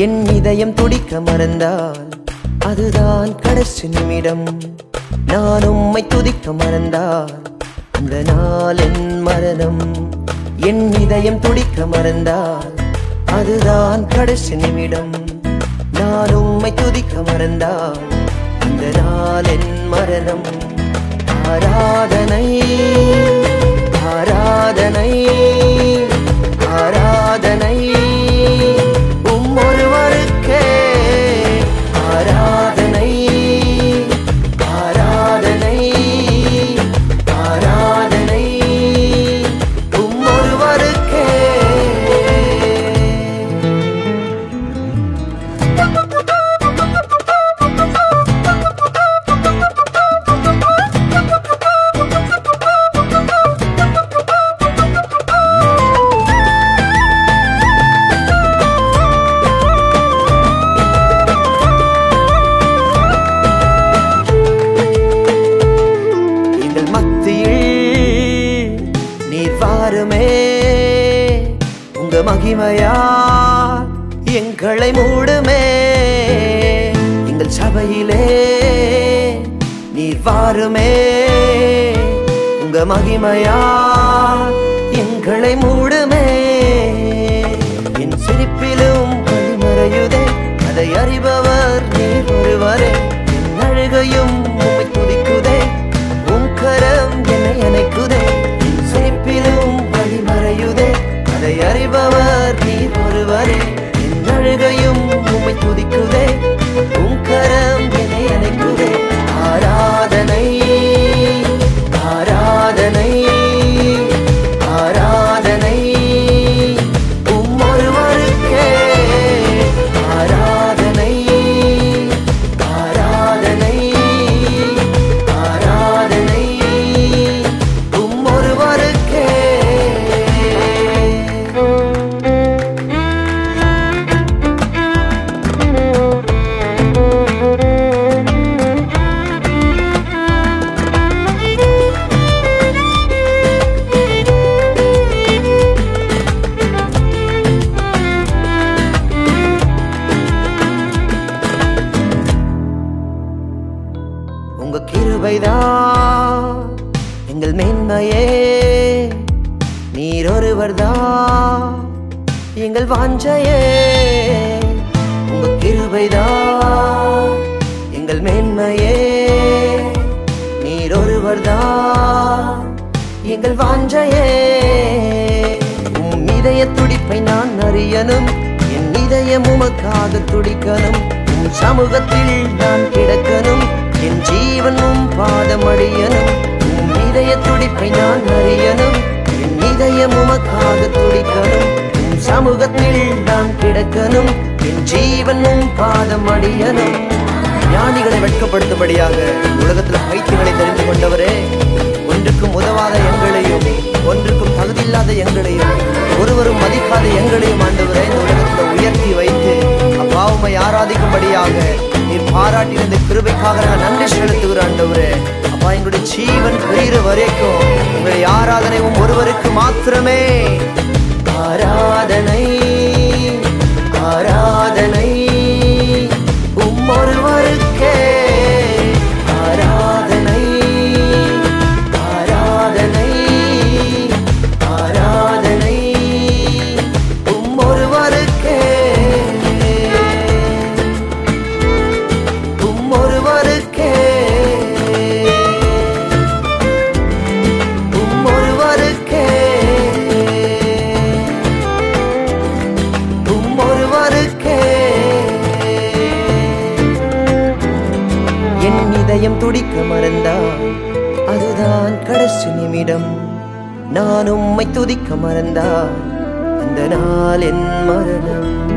என் இதயம் துடிக்க மறந்தால் அதுதான் கடைசி நிமிடம். நான் உம்மை துதிக்க மறந்தால் அந்த நாள் என் மரணம். என் இதயம் துடிக்க மறந்தால் அதுதான் கடைசி நிமிடம். நான் உம்மை துதிக்க மறந்தால் அந்த நாள் என் மரணம். ஆராதனை ஆராதனை ஆராதனை ஒருவருக்கே. ஆராதனை ஆராதனை ஆராதனை ஒருவருக்கே. உங்க மகிமையா எங்களை மூடுமே. எங்கள் சபையிலே நீர் வாருமே. உங்க மகிமையா எங்களை மூடுமே. என் சிரிப்பிலும் வழிமறையுதே அதை அறிபவர் நீர் ஒருவரே. என் அழுகையும் உம்மை துதிக்குதே. உம் கரம் என்னை அணைக்குதே. என் சிரிப்பிலும் வழிமறையுதே அதை அறிபவர் நீர் ஒருவரே. என் அழுகையும் உம்மை துதிக்குதே. உம் கரம் என்னை அணைக்குதே. ஆராதனை ஆராதனை ஆராதனை ஒருவருக்கே. ஆராதனை ஆராதனை ஆராதனை ஒருவருக்கே. உங்க கிருபைதான் எங்கள் மேன்மையே. நீர் ஒருவர்தான் எங்கள் வாஞ்சையே. உங்க கிருபைதான் எங்கள் மேன்மையே. நீர் ஒருவர்தான் எங்கள் வாஞ்சையே. உம் இதய துடிப்பை நான் அறியணும். என் இதயம் உமக்காக துடிக்கணும். உம் சமூகத்தில் நான் கிடக்கணும். என் ஜீவனும் பாதமடியனும். உம் இதய துடிப்பை நான் அறியணும். என் இதயம் உமக்காக துடிக்கணும். உம் சமூகத்தில் நான் கிடக்கணும். என் ஜீவனும் பாதமடியனும். ஞானிகளை வெட்கப்படுத்தும்படியாக உலகத்தில் பைத்தியங்களை தெரிந்து கொண்டவரே, ஒன்றுக்கும் உதவாத எங்களையும் ஒன்றுக்கும் தகுதியில்லாத எங்களையும் ஒருவரும் மதிக்காத எங்களையும் ஆண்டவரே இந்த உலகத்தில் உயர்த்தி வைத்து அப்பாவுமை ஆராதிக்கும்படியாக நீர் பாராட்டின இந்த கிருபைக்காக நாங்கள் நன்றி செலுத்துகிற ஆண்டவரே. அப்பா, எங்களுடைய ஜீவன் பிரிகிற வரைக்கும் உங்களுடைய ஆராதனை ஒருவருக்கு மாத்திரமே. ஆராதனை ஆராதனை ஒருவருக்கே. ஆராதனை ஆராதனை ஆராதனை ஒருவருக்கே. ஒருவருக்கே ஒருவருக்கே ஒருவருக்கே. என் இதயம் துடிக்க மறந்தால் அதுதான் கடைசி நிமிடம். நான் உம்மை துதிக்க மறந்தால் அந்த நாள் என் மரணம்.